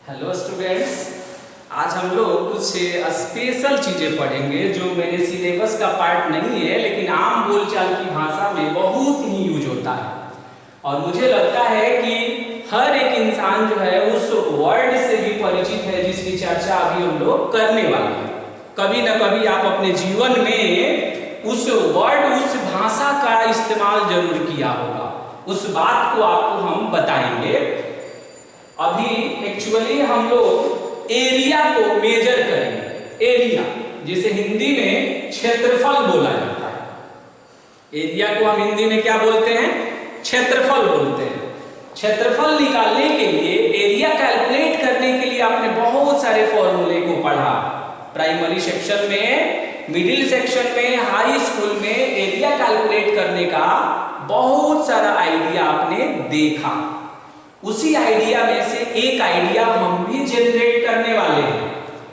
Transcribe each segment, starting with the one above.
Hello students, आज हम लोग कुछ स्पेशल चीज़ें पढ़ेंगे जो मेरे सिलेबस का पार्ट नहीं है, लेकिन आम बोलचाल की भाषा में बहुत ही यूज होता है। और मुझे लगता है कि हर एक इंसान जो है उस वर्ड से भी परिचित है जिसकी चर्चा अभी हम लोग करने वाले हैं। कभी न कभी आप अपने जीवन में उस वर्ड, उस भाषा का इस्तेमाल जरूर किया होगा। उस बात को आपको हम बताएंगे। अभी एक्चुअली हम लोग एरिया को मेजर करेंगे। एरिया जिसे हिंदी में क्षेत्रफल बोला जाता है। एरिया को हम हिंदी में क्या बोलते हैं? क्षेत्रफल बोलते हैं। क्षेत्रफल निकालने के लिए, एरिया कैलकुलेट करने के लिए आपने बहुत सारे फॉर्मूले को पढ़ा। प्राइमरी सेक्शन में, मिडिल सेक्शन में, हाई स्कूल में एरिया कैलकुलेट करने का बहुत सारा आइडिया आपने देखा। उसी आइडिया में से एक आइडिया हम भी जनरेट करने वाले हैं,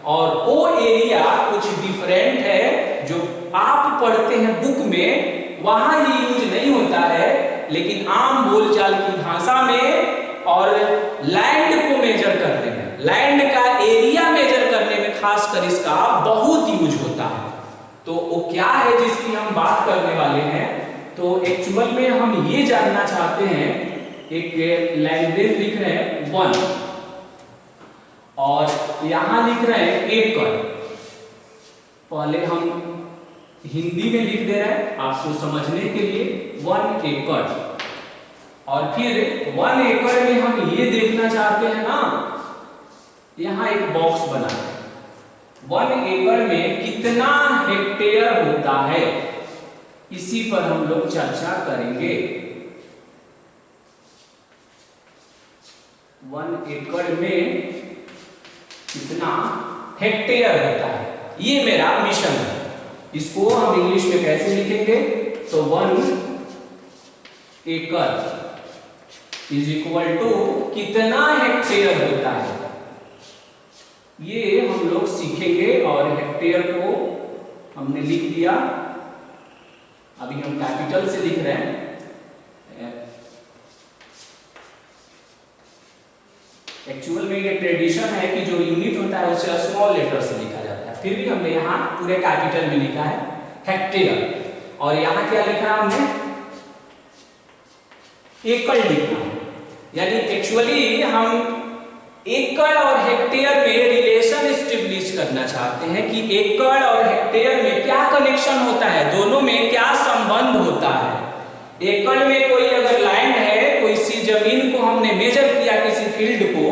और वो एरिया कुछ डिफरेंट है। जो आप पढ़ते हैं बुक में वहां ही यूज नहीं होता है, लेकिन आम बोलचाल की भाषा में और लैंड को मेजर करने में, लैंड का एरिया मेजर करने में खासकर इसका बहुत यूज होता है। तो वो क्या है जिसकी हम बात करने वाले हैं? तो एक्चुअल में हम ये जानना चाहते हैं। एक लैंग्वेज लिख रहे हैं 1 और यहां लिख रहे हैं एकड़। पहले हम हिंदी में लिख दे रहे हैं आपको समझने के लिए 1 एकड़, और फिर 1 एकड़ में हम ये देखना चाहते हैं ना, यहां एक बॉक्स बना है। 1 एकड़ में कितना हेक्टेयर होता है, इसी पर हम लोग चर्चा करेंगे। 1 एकड़ में कितना हेक्टेयर होता है, ये मेरा मिशन है। इसको हम इंग्लिश में कैसे लिखेंगे? तो 1 एकड़ इज इक्वल टू कितना हेक्टेयर होता है, ये हम लोग सीखेंगे। और हेक्टेयर को हमने लिख दिया, अभी हम कैपिटल से लिख रहे हैं। एक्चुअल में ये ट्रेडिशन है कि जो यूनिट होता है उसे स्मॉल लेटर से लिखा जाता है, फिर भी हमने यहाँ पूरे कैपिटल में लिखा है हेक्टेयर। और यहाँ क्या लिखा हमने? एकड़ लिखा है। यानी एक्चुअली हम एकड़ और हेक्टेयर में रिलेशन एस्टेब्लिश करना चाहते हैं कि एकड़ और हेक्टेयर में क्या कनेक्शन होता है, दोनों में क्या संबंध होता है। एकड़ में कोई अगर लैंड है, कोई सी जमीन को हमने मेजर किया किसी फील्ड को,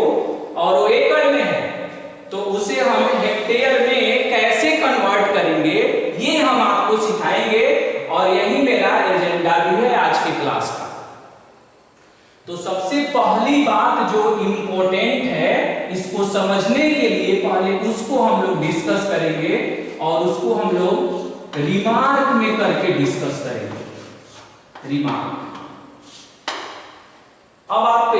और वो एकड़ में है, तो उसे हम हेक्टेयर में कैसे कन्वर्ट करेंगे, ये हम आपको सिखाएंगे। और यही मेरा एजेंडा भी है आज की क्लास का। तो सबसे पहली बात जो इम्पोर्टेंट है, इसको समझने के लिए पहले उसको हम लोग डिस्कस करेंगे, और उसको हम लोग रिमार्क में करके डिस्कस करेंगे। रिमार्क। अब आप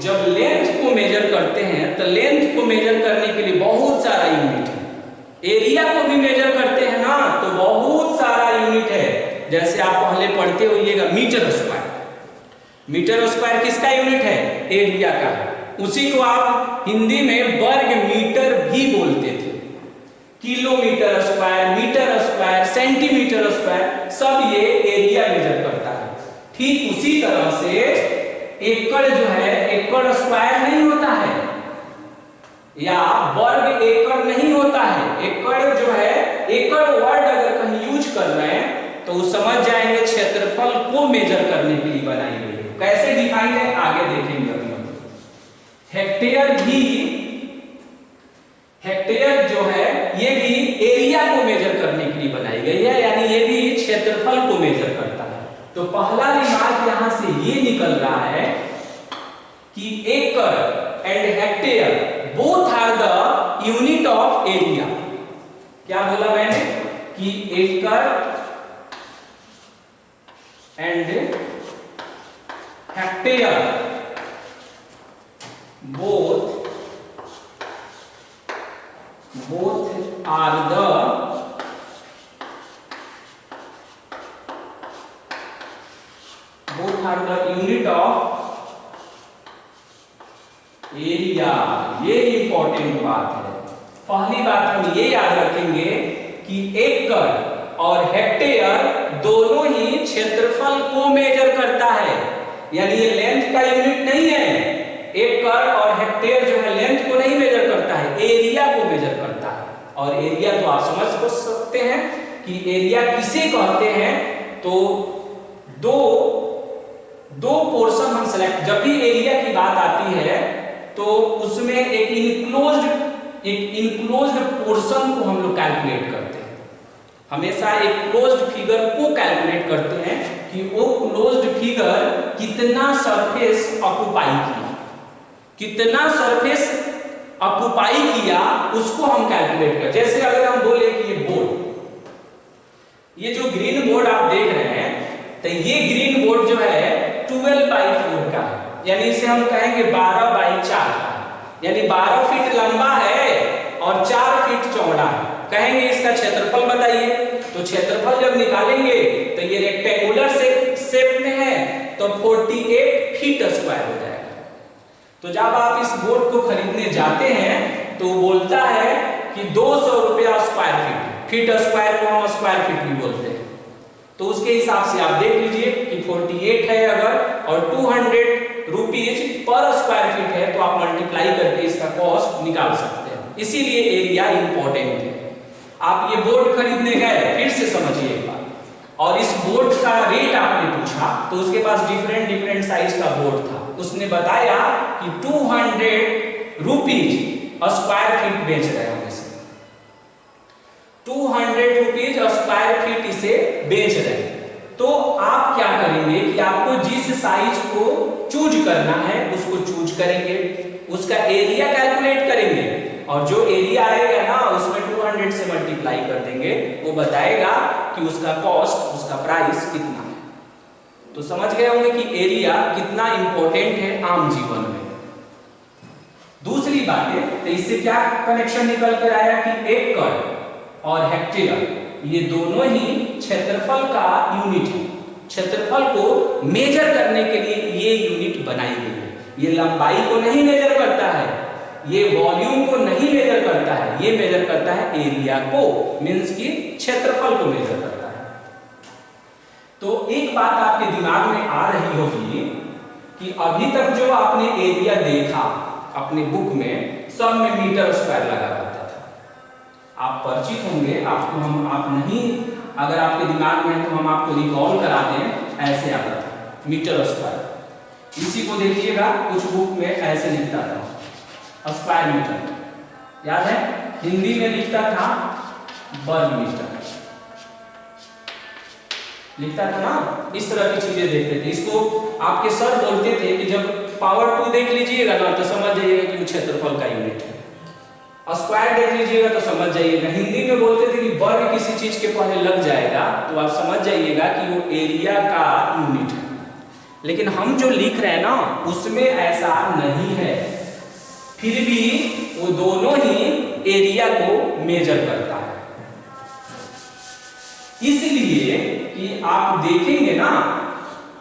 जब लेंथ को मेजर करते हैं, तो लेंथ को मेजर करने के लिए बहुत सारा यूनिट है। एरिया को भी मेजर करते हैं ना, तो बहुत सारा यूनिट है। जैसे आप पहले पढ़ते होइएगा मीटर स्क्वायर। मीटर स्क्वायर किसका यूनिट है? एरिया का। उसी को आप हिंदी में वर्ग मीटर भी बोलते थे। Kilometre square, metre square, centimetre square, सब ये एरिया मेजर करता है। ठीक उसी तरह से एकड़ जो है, एकड़ स्क्वायर नहीं होता है, या वर्ग एकड़ नहीं होता है। एकड़ जो है, एकड़ वर्ड अगर कहीं यूज कर रहे हैं तो समझ जाएंगे क्षेत्रफल को मेजर करने के लिए बनाई गई है। कैसे डिफाइन है आगे देखेंगे अभी हम। हेक्टेयर भी, हेक्टेयर जो है ये भी एरिया को मेजर करने के लिए बनाई गई है, यानी ये भी क्षेत्रफल को मेजर करता है। तो पहला रिमार्क यहां से ये निकल रहा है कि acre and hectare both are the unit of area. क्या बोला मैंने? कि acre and hectare both are the unit of area, ये इंपॉर्टेंट बात है। पहली बात हम ये याद रखेंगे कि एकड़ और हेक्टेयर दोनों ही क्षेत्रफल को मेजर करता है, यानी ये लेंथ का यूनिट नहीं है। एकड़ और हेक्टेयर जो है लेंथ को नहीं मेजर करता है, एरिया को मेजर करता है। और एरिया तो आप समझ सकते हैं कि एरिया किसे कहते हैं। तो दो पोर्शन हम सेलेक्ट, जब भी एरिया की बात आती है तो उसमें एक इनक्लोज्ड पोर्शन को हम लोग कैलकुलेट करते हैं। हमेशा एक क्लोज्ड फिगर को कैलकुलेट करते हैं कि वो क्लोज्ड फिगर कितना सरफेस ऑक्युपाई किया, कितना सरफेस ऑक्युपाई किया उसको हम कैलकुलेट करते हैं। जैसे अगर हम बोले कि ये बोर्ड, ये जो ग्रीन बोर्ड आप देख रहे हैं, तो ये ग्रीन बोर्ड जो है 12/4 का है, यानी इसे हम कहेंगे 12/4 का, यानी 12 फीट लंबा है और 4 फीट चौड़ा है। कहेंगे इसका क्षेत्रफल बताइए, तो क्षेत्रफल जब निकालेंगे तो ये रेक्टेंगुलर शेप में है तो 48 फीट स्क्वायर हो जाएगा। तो जब आप इस बोर्ड को खरीदने जाते हैं तो बोलता है कि 200 रुपया स्क्वायर फीट, फीट स्क्वायर को हम स्क्वायर फीट भी बोलते हैं। तो उसके हिसाब से आप देख लीजिए कि 48 है अगर और 200 रुपीज पर स्क्वायर फीट है, तो आप मल्टीप्लाई करके इसका कॉस्ट निकाल सकते हैं। इसीलिए एरिया इंपॉर्टेंट है। आप ये बोर्ड खरीदने गए, फिर से समझिए एक बात, और इस बोर्ड का रेट आपने पूछा तो उसके पास डिफरेंट साइज का बोर्ड था। उसने बताया कि 200 रुपीज स्क्वायर फीट बेच रहे हैं, 200 रुपीज स्क्वायर फीट इसे बेच रहे हैं। तो आप क्या करेंगे कि आपको जिस साइज को चूज करना है उसको चूज करेंगे, उसका एरिया कैलकुलेट करेंगे और जो एरिया आएगा ना उसमें 200 से मल्टीप्लाई कर देंगे, वो बताएगा कि उसका कॉस्ट, उसका प्राइस कितना है। तो समझ गए होंगे कि एरिया कितना इंपॉर्टेंट है आम जीवन में। दूसरी बात है, तो इससे क्या कनेक्शन निकल कर आया कि एकड़ और हेक्टेयर ये दोनों ही क्षेत्रफल का यूनिट है। क्षेत्रफल को मेजर करने के लिए ये यूनिट बनाई गई है। ये लंबाई को नहीं मेजर करता है, ये वॉल्यूम को नहीं मेजर करता है, ये मेजर करता है एरिया को, मींस कि क्षेत्रफल को मेजर करता है। तो एक बात आपके दिमाग में आ रही होगी कि अभी तक जो आपने एरिया देखा अपने बुक में, सब में मीटर स्क्वायर लगा रहता था। आप परिचित होंगे, आपको हम आप नहीं, अगर आपके दिमाग में है तो हम आपको रिकॉल करा दें। ऐसे आता था मीटर स्क्वायर, इसी को देखिएगा कुछ बुक में ऐसे लिखता था स्क्वायर मीटर, याद है? हिंदी में लिखता था वर्ग मीटर, लिखता था ना। इस तरह की चीजें देखते थे। इसको आपके सर बोलते थे कि जब पावर 2 देख लीजिएगा ना तो समझ जाइएगा कि वो क्षेत्रफल का यूनिट है, स्क्वायर देख लीजिएगा तो समझ जाइएगा। हिंदी में बोलते थे कि वर्ग किसी चीज के पहले लग जाएगा तो आप समझ जाइएगा कि वो एरिया का यूनिट है। लेकिन हम जो लिख रहे हैं ना उसमें ऐसा नहीं है, फिर भी वो दोनों ही एरिया को मेजर करता है। इसलिए कि आप देखेंगे ना,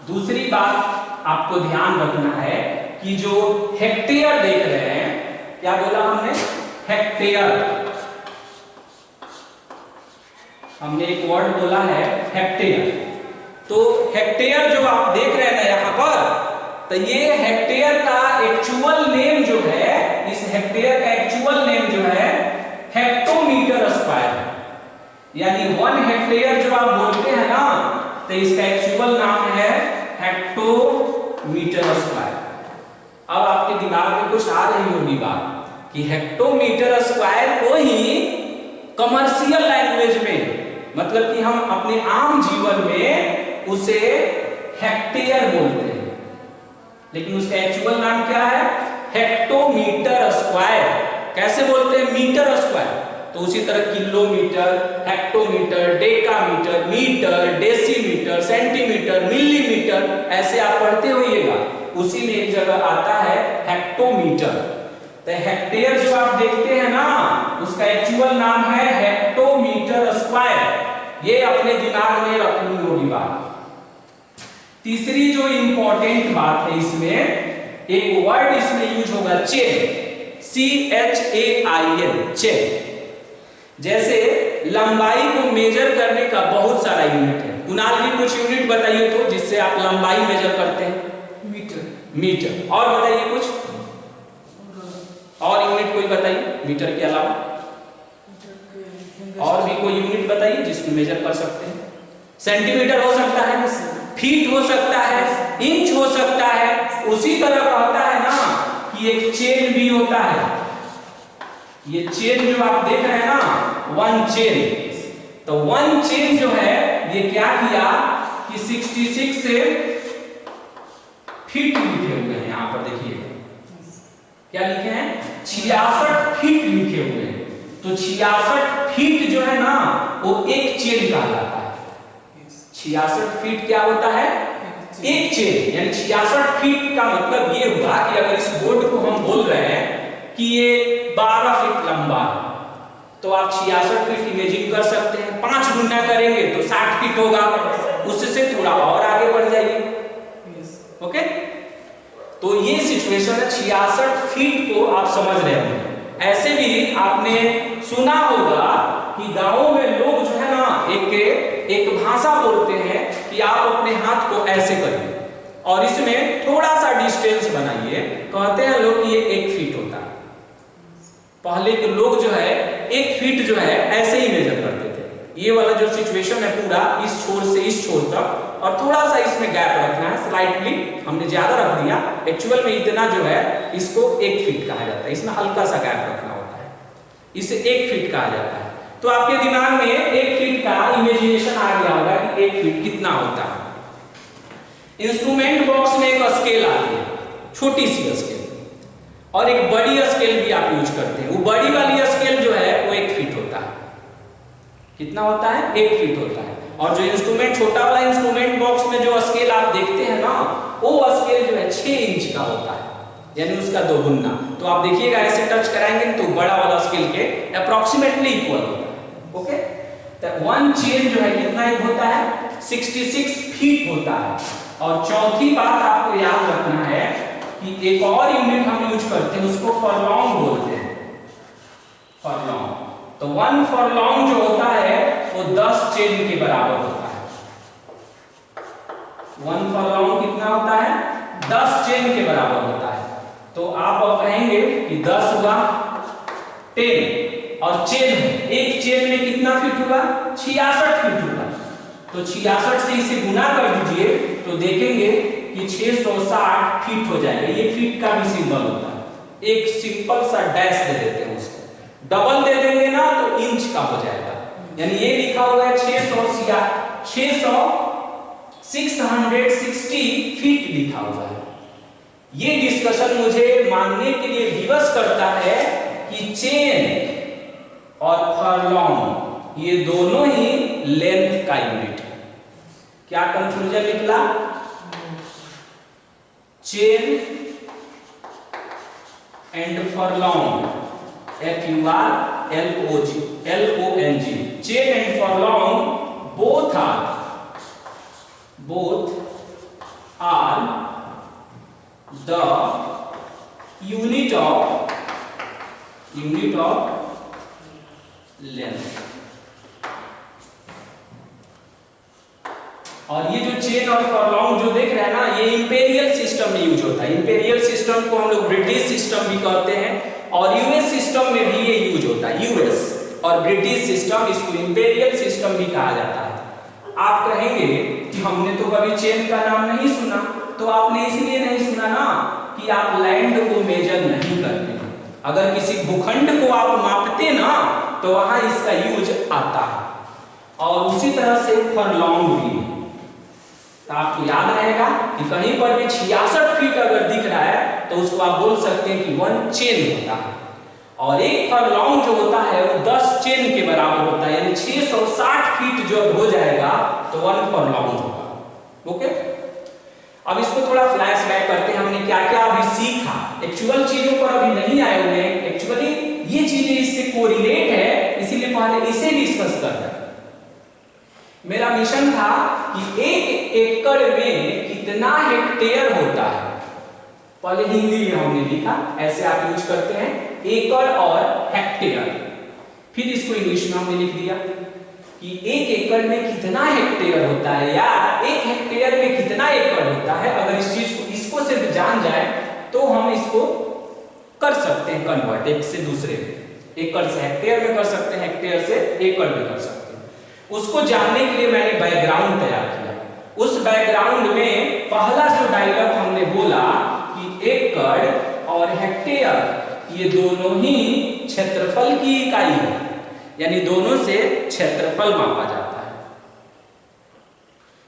दूसरी बात आपको ध्यान रखना है कि जो हेक्टेयर देख रहे हैं, क्या बोला हमने? हेक्टेयर, हमने एक वर्ड बोला है हेक्टेयर। तो हेक्टेयर जो आप देख रहे हैं ना यहां पर, तो ये हेक्टेयर का एक्चुअल नेम जो है, इस हेक्टेयर का एक्चुअल नेम जो है हेक्टोमीटर स्क्वायर है। यानी 1 हेक्टेयर जो आप बोलते हैं ना, तो इसका एक्चुअल नाम है हेक्टोमीटर स्क्वायर। अब आपके दिमाग में कुछ आ रही होगी बात कि हेक्टोमीटर स्क्वायर को ही कमर्शियल लैंग्वेज में, मतलब कि हम अपने आम जीवन में उसे हेक्टेयर बोलते हैं, लेकिन उसका एक्चुअल नाम क्या है? Hectometre square. कैसे बोलते हैं? Metre square. तो उसी तरह kilometre, hectometre, decametre, metre, decimetre, centimetre, millimetre, ऐसे आप पढ़ते होइएगा। उसी में एक जगह आता है हेक्टोमीटर। तो हेक्टेयर जो आप देखते हैं ना, उसका एक्चुअल नाम है हेक्टोमीटर स्क्वायर। ये अपने दिमाग में रखनी होगी बात। तीसरी जो इंपॉर्टेंट बात है इसमें एक वर्ड इसमें यूज होगा चेन, CHAIN, चेन। जैसे लंबाई को मेजर करने का बहुत सारा यूनिट है। कुणाल भी कुछ यूनिट बताइए तो जिससे आप लंबाई मेजर करते हैं। मीटर। और बताइए कुछ और यूनिट कोई बताइए मीटर के अलावा, और भी कोई यूनिट बताइए जिसको मेजर कर सकते हैं। सेंटीमीटर हो सकता है, फीट हो सकता है, इंच हो सकता है। उसी तरह का होता है ना कि एक चेन भी होता है। ये चेन जो आप देख रहे हैं ना, वन चेन, तो वन चेन जो है ये क्या किया कि 66 से फीट लिखे हुए हैं। यहां पर देखिए क्या लिखे हैं, 66 फीट लिखे हुए हैं। तो 66 फीट जो है ना वो एक चेन कहलाता है। 66 फीट क्या होता है, एक चेन। यानी 66 फीट का मतलब ये हुआ कि अगर इस बोर्ड को हम बोल रहे हैं कि ये 12 फीट लंबा है, तो आप 66 फीट इमेजिन कर सकते हैं। 5 गुना करेंगे तो 60 फीट होगा, उससे थोड़ा और आगे बढ़ जाइए। ओके, तो ये सिचुएशन है। 66 फीट को आप समझ रहे होंगे। ऐसे भी आपने सुना होगा कि गांवों में लोग जो है ना एक भाषा बोलते हैं कि आप अपने हाथ को ऐसे करिए और इसमें थोड़ा सा डिस्टेंस बनाइए। कहते हैं लोग कि ये 1 फीट होता है। पहले के लोग जो है 1 फीट जो है ऐसे ही मेजर करते थे। ये वाला जो सिचुएशन है पूरा इस छोर से इस छोर तक, और थोड़ा सा इसमें गैप रखना है, स्लाइटली हमने ज्यादा रख दिया। एक्चुअल में इतना जो है इसको 1 फीट कहा जाता है। इसमें हल्का सा गैप रखना होता है, इसे 1 फीट कहा जाता है। तो आपके दिमाग में 1 फीट का इमेजिनेशन आ गया होगा कि 1 फीट कितना होता है। इंस्ट्रूमेंट बॉक्स में एक स्केल आती है, छोटी सी स्केल, और एक बड़ी स्केल भी आप यूज करते हैं। वो बड़ी वाली स्केल जो है वो 1 फीट होता है। कितना होता है, 1 फीट होता है। और जो इंस्ट्रूमेंट, छोटा वाला इंस्ट्रूमेंट बॉक्स में जो स्केल आप देखते हैं ना, वो स्केल जो है 6 इंच का होता है, यानी उसका 2 गुना। तो आप देखिएगा ऐसे टच कराएंगे तो बड़ा वाला स्केल के अप्रोक्सीमेटली इक्वल होता है। ओके, तो वन चेन जो है कितना एक होता है, 66 फीट होता है। और चौथी बात आपको याद रखना है कि एक और यूनिट हम यूज करते हैं, उसको फरलॉन्ग बोलते हैं। फरलॉन्ग, तो 1 फरलॉन्ग जो होता है वो 10 चेन के बराबर होता है। 1 फरलॉन्ग कितना होता है, 10 चेन के बराबर होता है। तो आप अब कहेंगे कि 10 हुआ 10, और चेन एक चेन में कितना फीट हुआ, 66 फीट हुआ। तो 66 से इसे गुना कर दीजिए तो देखेंगे कि 660 फीट हो जाएगा। ये फीट का भी सिंबल होता है। एक सिंपल सा डैश दे देते हैं उसको, डबल दे देंगे ना तो इंच का हो जाएगा। यानी ये लिखा हुआ है 660 फीट लिखा हुआ है। ये डिस्कशन मुझे मानने के लिए विवश करता है कि चेन और फरलॉन्ग ये दोनों ही लेंथ का यूनिट है। क्या कंक्लूजन निकला, chain and furlong, FURLONG, chain and furlong both are the unit of length। और ये जो चेन और फरलॉन्ग जो देख रहे हैं ना, ये इंपेरियल सिस्टम में यूज होता है। इंपेरियल सिस्टम को हम लोग ब्रिटिश सिस्टम भी कहते हैं, और यूएस सिस्टम में भी ये यूज होता है। यूएस और ब्रिटिश सिस्टम, इसको इंपेरियल सिस्टम भी कहा जाता है। आप कहेंगे कि हमने तो कभी चेन का नाम नहीं सुना, तो आपने इसलिए नहीं सुना ना कि आप लैंड को मेजर नहीं करते। अगर किसी भूखंड को आप मापते ना तो वहां इसका यूज आता है। और उसी तरह से फरलॉन्ग भी, तो आपको याद रहेगा कि कहीं पर भी 66 फीट अगर दिख रहा है तो उसको आप बोल सकते हैं कि 1 चेन होता है। और एक फरलॉन्ग जो होता है वो 10 चेन के बराबर होता है, यानी 660 फीट जब हो जाएगा तो 1 फरलॉन्ग होगा। ओके, अब इसको थोड़ा फ्लैशबैक करते हैं, हमने क्या क्या अभी सीखा। एक्चुअल चीजों पर अभी नहीं आए हुए हैं, एक्चुअली ये चीजें इससे कोरिलेट है, इसीलिए पहले इसे डिस्कस करते हैं। मेरा मिशन था कि 1 एकड़ में कितना हेक्टेयर होता है। पहले हिंदी में हमने लिखा, ऐसे आप यूज करते हैं एकड़ और हेक्टेयर। फिर इसको इंग्लिश में हमने लिख दिया कि 1 एकड़ में कितना हेक्टेयर होता है या 1 हेक्टेयर में कितना एकड़ होता है। अगर इस चीज को इसको सिर्फ जान जाए तो हम इसको कर सकते हैं कन्वर्ट एक से दूसरे में, एकड़ से हेक्टेयर में कर सकते हैं, हेक्टेयर से एकड़ में कर सकते हैं। उसको जानने के लिए मैंने बैकग्राउंड तैयार किया। उस बैकग्राउंड में पहला जो डायलॉग हमने बोला कि एकड़ और हेक्टेयर ये दोनों ही क्षेत्रफल की इकाई है, यानी दोनों से क्षेत्रफल मापा जाता है।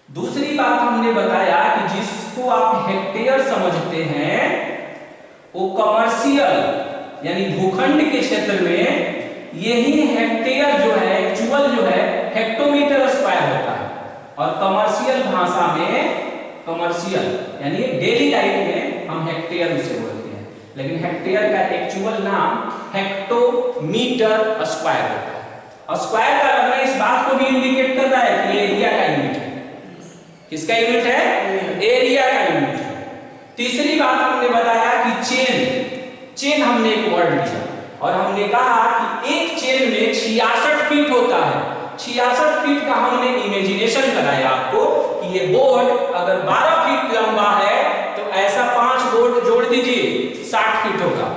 दूसरी बात हमने बताया कि जिसको आप हेक्टेयर समझते हैं वो कमर्शियल यानी भूखंड के क्षेत्र में यही हेक्टेयर जो है एक्चुअल जो है हेक्टोमीटर स्क्वायर होता है। और कमर्शियल भाषा में कमर्शियल यानी डेली लाइफ में हम हेक्टेयर उसे बोलते हैं, लेकिन हेक्टेयर का एक्चुअल नाम हेक्टोमीटर स्क्वायर होता है। स्क्वायर का लगना इस बात को भी इंडिकेट कर रहा है कि एरिया का यूनिट है। किसका यूनिट है? एरिया का यूनिट है। तीसरी बात हमने बताया कि चेन हमने एक वर्ड लिया और हमने कहा कि एक चेन में 66 फीट होता है। 66 फीट का हमने इमेजिनेशन कराया आपको कि ये बोर्ड अगर 12 फीट लंबा है तो ऐसा 5 बोर्ड जोड़ दीजिए 60 फीट होगा,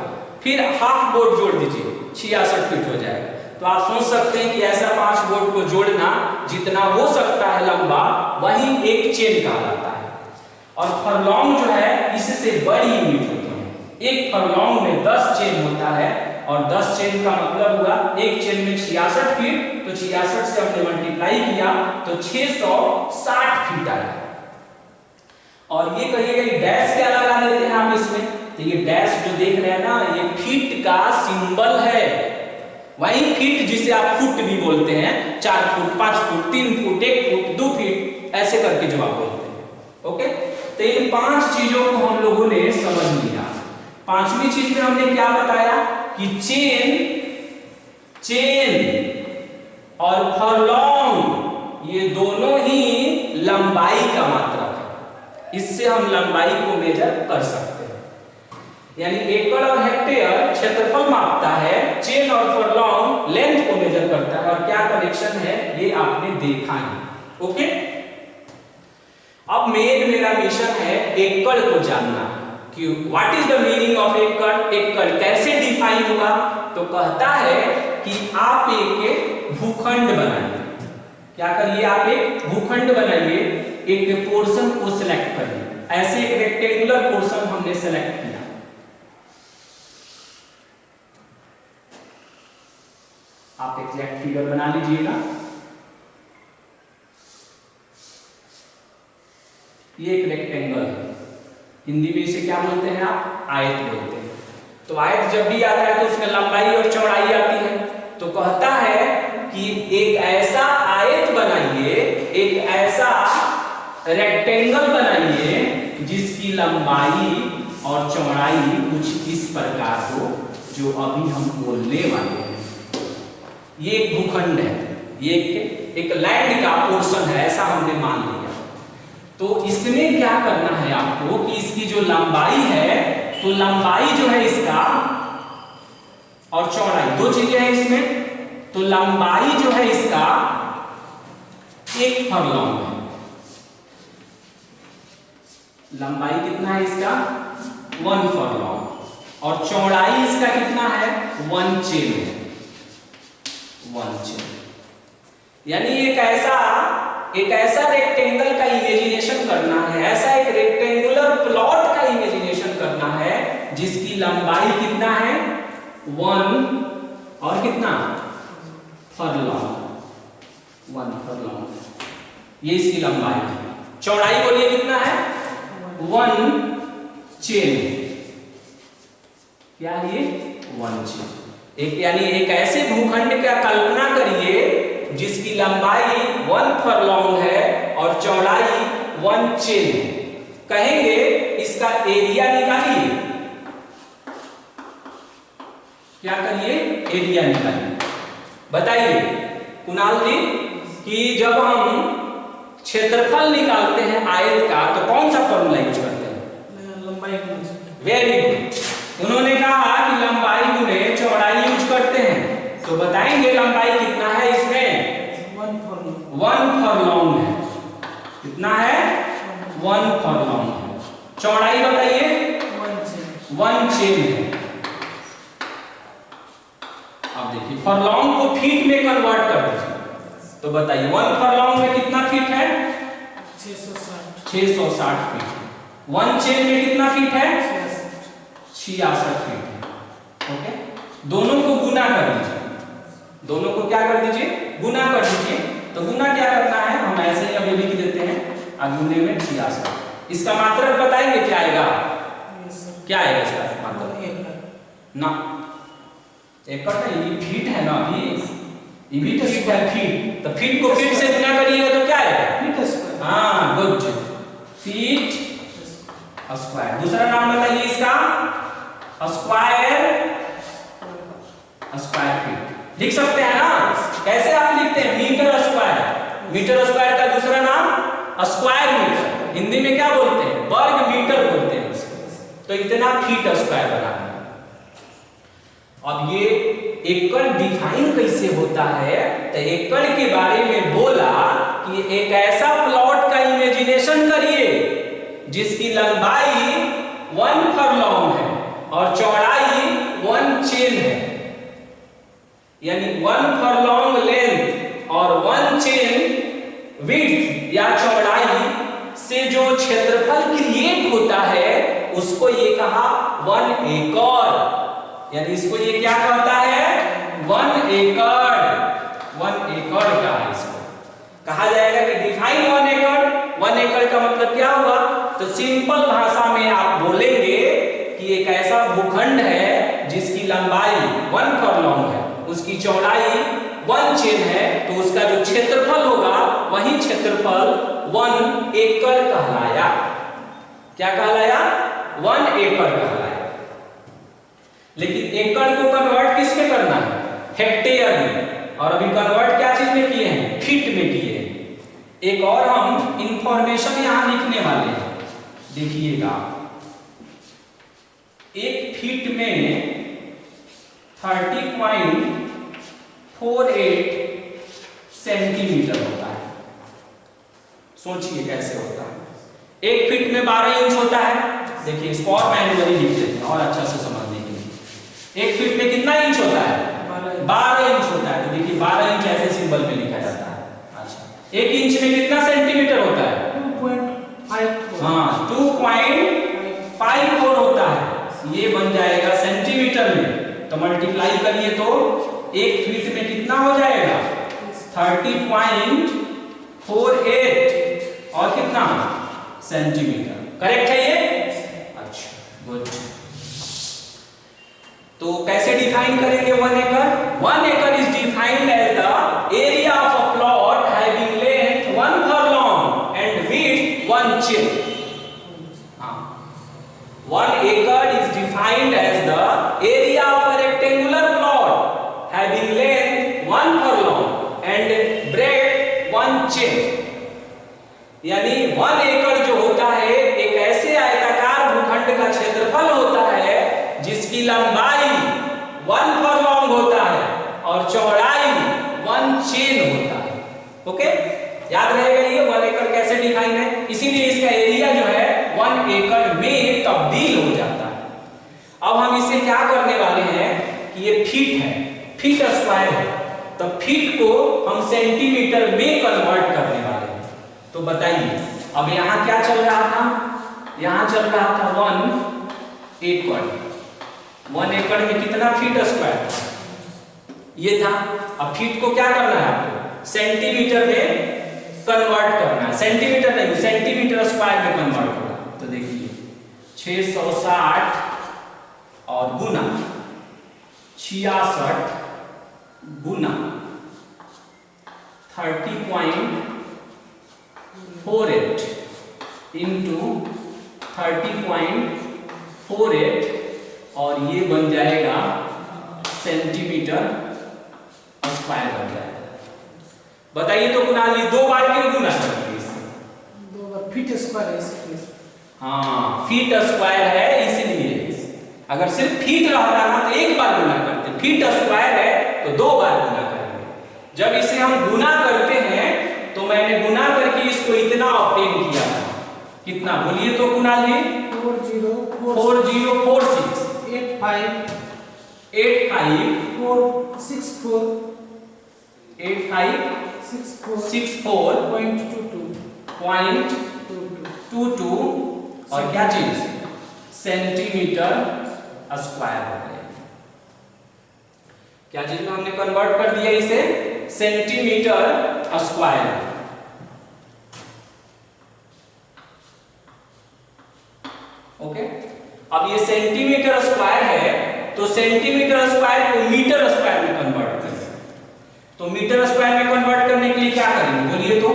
फिर हाफ बोर्ड जोड़ दीजिए 66 फीट हो जाएगा। तो आप सोच सकते हैं कि ऐसा 5 बोर्ड को जोड़ना जितना हो सकता है लंबा वही एक चेन कहलाता है। और फरलॉन्ग जो है इससे बड़ी यूनिट होती है। एक फरलॉन्ग में 10 चेन होता है और 10 चेन का मतलब हुआ एक चेन में 66 फीट, तो 66 से हमने मल्टीप्लाई किया तो 660 फीट आया। और ये कहिएगा कि डैश क्या लगा देते हैं आप इसमें, तो ये डैश जो देख रहे हैं ना ये फीट का सिंबल है। वही फीट जिसे आप फुट भी बोलते हैं, 4 foot 5 foot 3 foot 1 foot 2 feet ऐसे करके जो आप बोलते हैं। ओके, तो इन 5 चीजों को हम लोगों ने समझ लिया। पांचवी चीज में हमने क्या बताया कि चेन और फरलॉन्ग ये दोनों ही लंबाई का मात्रक है। इससे हम लंबाई को मेजर कर सकते हैं, यानी एकड़ और हेक्टेयर क्षेत्रफल मापता है, चेन और फरलॉन्ग लेंथ को मेजर करता है। और क्या कनेक्शन है ये आपने देखा है। ओके, अब मेरा मिशन है एकड़ को जानना कि what is the meaning of एकड़। एकड़ कैसे डिफाइन हुआ, तो कहता है कि आप एक भूखंड बनाइए। क्या करिए, आप एक भूखंड बनाइए, एक पोर्शन को सिलेक्ट करिए। ऐसे एक रेक्टेंगुलर पोर्शन हमने सेलेक्ट किया। आप एग्जैक्ट फिगर बना लीजिएगा। ये एक रेक्टेंगल है, हिंदी में इसे क्या बोलते हैं आप? आयत बोलते हैं। तो आयत जब भी आता है तो उसमें लंबाई और चौड़ाई आती है। तो कहता है कि एक ऐसा आयत बनाइए, एक ऐसा रेक्टेंगल बनाइए जिसकी लंबाई और चौड़ाई कुछ इस प्रकार हो जो अभी हम बोलने वाले हैं। ये एक भूखंड है, ये एक लैंड का पोर्शन है, ऐसा हमने मान लिया। तो इसमें क्या करना है आपको कि इसकी जो लंबाई है, तो लंबाई जो है इसका और चौड़ाई 2 चीजें हैं इसमें। तो लंबाई जो है इसका 1 फरलॉन्ग है। लंबाई कितना है इसका? 1 फरलॉन्ग। और चौड़ाई इसका कितना है? 1 चेन है, 1 चेन। यानी एक ऐसा रेक्टेंगल का इमेजिनेशन करना है, ऐसा एक रेक्टेंगुलर प्लॉट का इमेजिनेशन करना है जिसकी लंबाई कितना है? 1 और कितना फरलॉन्ग, 1 फरलॉन्ग ये इसकी लंबाई है। चौड़ाई बोलिए कितना है? 1 चेन। क्या ये 1 चेन। एक यानी एक ऐसे भूखंड का कल्पना करिए जिसकी लंबाई 1 फरलॉन्ग है और चौड़ाई 1 चेन है। कहेंगे इसका एरिया निकालिए। क्या करिए? एरिया निकालिए। बताइए कुणाल जी कि जब हम क्षेत्रफल निकालते हैं आयत का तो कौन सा फॉर्मूला यूज करते हैं? Very good. उन्होंने कहा कि लंबाई गुने चौड़ाई यूज करते हैं, तो बताएंगे लंबाई कितना है इसमें? 1 फरलॉन्ग है। कितना है? 1 फरलॉन्ग है। चौड़ाई बताइए? 1 चेन है। अब देखिए फरलॉन्ग को फीट में कन्वर्ट कर दीजिए, तो बताइए 1 फरलॉन्ग में कितना फीट है? 660 फीट। 1 चेन में कितना फीट है? 66 फीट है। ओके, दोनों को गुना कर दीजिए। दोनों को क्या कर दीजिए? गुना कर दीजिए। तो गुना क्या करना है? हम ऐसे ही अभी लिख देते हैं, गुने में 66। इसका मात्रक बताएंगे क्या आएगा? क्या आएगा इसका मात्रक? ना, एकड़ नहीं, फीट है ना, ये भी तो फीट है। फीट, तो फीट को फीट से गुना करिएगा तो क्या आएगा? Feet square. हाँ गुड, फीट स्क्वायर। दूसरा नाम बताइए इसका? स्क्वायर फीट लिख सकते हैं ना? कैसे आप लिखते हैं? Metre square. मीटर स्क्वायर का दूसरा नाम स्क्वायर मीटर। हिंदी में क्या बोलते हैं? वर्ग मीटर बोलते हैं उसको। तो इतना फीट स्क्वायर बना है। अब ये एकड़ डिफाइन कैसे होता है? तो एकड़ के बारे में बोला कि एक ऐसा प्लॉट का इमेजिनेशन करिए जिसकी लंबाई 1 फरलॉन्ग है और चौड़ाई 1 चेन है, यानी 1 फरलॉन्ग लेंथ और 1 चेन विड्थ या चौड़ाई से जो क्षेत्रफल क्रिएट होता है उसको ये कहा 1 एकड़। यानी इसको ये क्या कहता है? 1 एकड़। 1 एकड़ का है इसको कहा जाएगा कि डिफाइन 1 एकड़। 1 एकड़ का मतलब क्या हुआ? तो सिंपल भाषा में आप बोलेंगे कि एक ऐसा भूखंड है जिसकी लंबाई 1 फरलॉन्ग है, उसकी चौड़ाई 1 चेन है, तो उसका जो क्षेत्रफल होगा वही क्षेत्रफल 1 एकड़ कहलाया। क्या कहलाया? 1 एकड़ कहलाया। लेकिन एकड़ को कन्वर्ट किस में करना है? हेक्टेयर में। और अभी कन्वर्ट क्या चीज में किए हैं? फीट में किए हैं। एक और हम इंफॉर्मेशन यहां लिखने वाले हैं, देखिएगा। 1 फीट में 30.48 सेंटीमीटर होता है। सोचिए कैसे होता है। 1 फीट में 12 इंच होता है। देखिए इसको और मैन्युअली लिख देते हैं और अच्छा से समझने के लिए। 1 फीट में कितना इंच होता है? 12 इंच होता है। तो देखिए 12 इंच ऐसे सिंबल में लिखा जाता है। अच्छा, 1 इंच में कितना सेंटीमीटर होता है? 2.54। हाँ, 2.54 होता है। ये बन जाएगा सेंटीमीटर में, तो मल्टीप्लाई करिए तो 1 फीट में कितना हो जाएगा? 30.48 और कितना सेंटीमीटर। करेक्ट है ये? अच्छा गुड। तो कैसे डिफाइन करेंगे 1 एकड़? 1 एकड़ is defined as the area of a plot having length 1 furlong and width 1 chain. 1 एकड़ is defined as the area of a rectangular plot having length 1 furlong and breadth 1 chain। यानी 1 एकड़ जो होता है एक ऐसे आयताकार भूखंड का क्षेत्रफल होता है जिसकी लंबाई 1 फरलॉन्ग होता है और चौड़ाई 1 चेन होता है। ओके, याद रहेगा ये 1 एकड़ कैसे डिफाइन है। इसीलिए इसका एरिया जो है 1 एकड़ में तब्दील हो जाता है। अब हम इसे क्या करने वाले हैं कि ये फीट है, फीट स्क्वायर है, तो फीट को हम सेंटीमीटर में कन्वर्ट करने वाले हैं। तो बताइए अब यहाँ क्या चल रहा था? यहाँ चल रहा था 1 एकड़। 1 एकड़ में कितना फीट स्क्वायर ये था। अब फीट को क्या करना है आपको? सेंटीमीटर में कन्वर्ट करना है। सेंटीमीटर नहीं, सेंटीमीटर स्क्वायर में कन्वर्ट होगा। तो देखिए 660 और गुना 66 गुना 30.48 इंटू 30.48 और ये बन जाएगा सेंटीमीटर स्क्वायर बन जाएगा। बताइए तो कुणाल जी 2 बार क्यों गुना करेंगे इससे? 2 बार फीट स्क्वायर है इसलिए। हाँ, फीट स्क्वायर है इसलिए। अगर सिर्फ फीट रहता ना तो एक बार गुना करते, फीट स्क्वायर है तो 2 बार गुना करेंगे। जब इसे हम गुना करते हैं तो मैंने गुना करके इसको इतना ऑब्टेन किया था, कितना बोलिए तो कुणाल जी? 4046 8564.22 और क्या चीज सेंटीमीटर स्क्वायर हो गया। क्या चीज में हमने कन्वर्ट कर दिया इसे? Centimetre square. ओके, अब ये सेंटीमीटर स्क्वायर है तो सेंटीमीटर स्क्वायर को मीटर स्क्वायर में कन्वर्ट करें। तो मीटर स्क्वायर में कन्वर्ट करने के लिए क्या करेंगे बोलिए तो?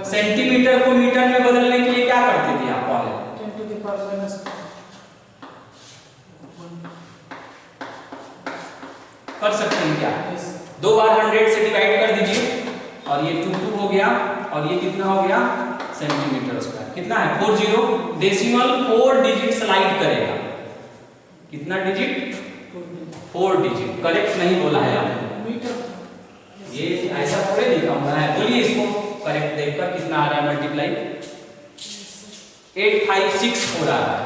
सेंटीमीटर को मीटर में बदलने के लिए क्या करते थे आप? कर सकते हैं क्या? 2 बार 100 से डिवाइड कर दीजिए और ये 2 हो गया और ये कितना हो गया? Centimetre square. कितना है? 40। डेसिमल 4 डिजिट स्लाइड करेगा। कितना डिजिट? 4 डिजिट। करेक्ट नहीं बोला है आपने, ये ऐसा थोड़े लिखा हुआ है। बोलिए इसको करेक्ट देखकर कितना आ रहा है मल्टीप्लाई? 8564 आ रहा है।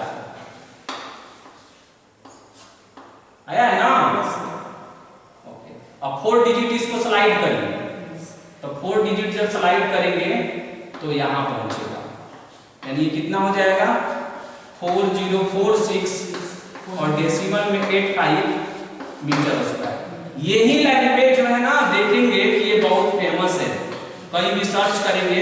आया है ना? ओके, अब 4 डिजिट इसको स्लाइड करेंगे तो 4 डिजिट जब स्लाइड करेंगे तो यहां पहुंचेगा, यानी कितना हो जाएगा? 4046 और डेसिमल में 85 मीटर स्क्वायर। यही लैंग्वेज जो है ना देखेंगे कि ये बहुत फेमस है, कहीं भी सर्च करेंगे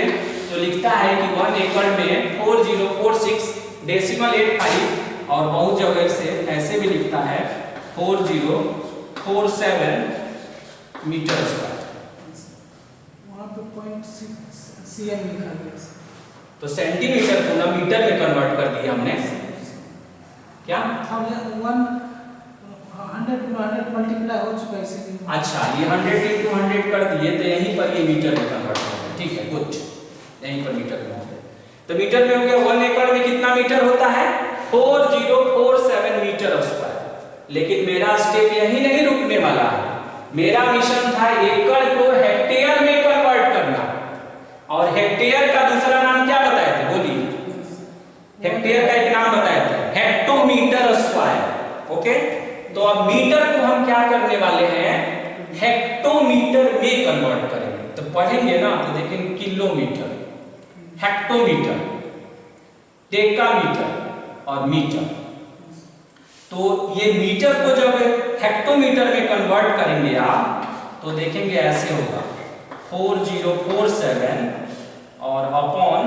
तो लिखता है कि 1 एकड़ में 4046 डेसिमल 85 और बहुत जगह से ऐसे भी लिखता है 4047 मीटर स्क्वायर। वहां पे 0.6 cm लिखा गया तो सेंटीमीटर को ना मीटर में कन्वर्ट कर दिया हमने। क्या 100 मल्टीप्लाई हो चुका है इसीलिए। अच्छा, ये 100 into 100 कर दिए तो यहीं पर ये मीटर में कन्वर्ट हो गया। ठीक है, गुड, यहीं पर मीटर में हो गया। तो मीटर में हो गया। 1 एकड़ में कितना मीटर होता है? 4047 मीटर स्क्वायर। लेकिन मेरा स्टेप यही नहीं रुकने वाला है। मेरा मिशन था एकड़ को हेक्टेयर में कन्वर्ट करना, और हेक्टेयर का दूसरा नाम क्या बताए थे बोलिए? हेक्टेयर का एक नाम बताए थे हेक्टोमीटर स्क्वायर। ओके, तो अब मीटर को हम क्या करने वाले हैं? हेक्टोमीटर में कन्वर्ट करेंगे। तो पढ़ेंगे ना तो देखेंगे किलोमीटर, हेक्टोमीटर, डेकामीटर और मीटर। तो ये मीटर को जब हेक्टोमीटर में कन्वर्ट करेंगे आप तो देखेंगे ऐसे होगा 4047 और अपॉन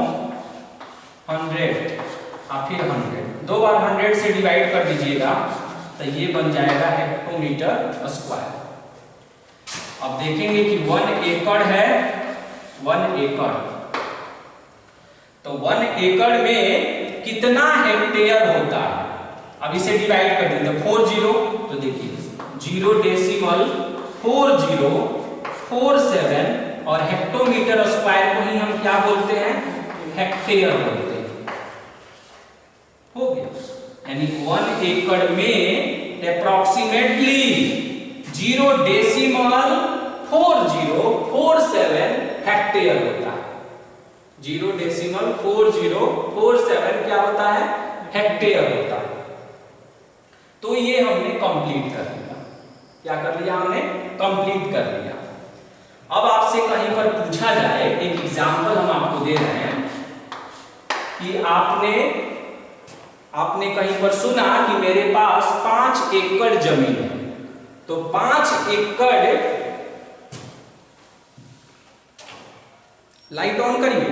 100 और फिर 100, 2 बार 100 से डिवाइड कर दीजिएगा तो ये बन जाएगा हेक्टोमीटर स्क्वायर। अब देखेंगे कि 1 एकड़ है, 1 एकड़, तो 1 एकड़ में कितना हेक्टेयर होता है? अब इसे डिवाइड कर देते हैं 40, तो देखिए 0.4047 और हेक्टोमीटर स्क्वायर को ही हम क्या बोलते हैं? हेक्टेयर बोलते हैं। हो गया, यानी 1 एकड़ में अप्रोक्सीमेटली 0.4047 हेक्टेयर होता है। 0.4047 क्या होता है? हेक्टेयर होता है। तो ये हमने कंप्लीट कर लिया। क्या कर लिया हमने? कंप्लीट कर लिया। अब आपसे कहीं पर पूछा जाए, एक एग्जांपल हम आपको दे रहे हैं कि आपने कहीं पर सुना कि मेरे पास 5 एकड़ जमीन है, तो 5 एकड़, लाइट ऑन करिए,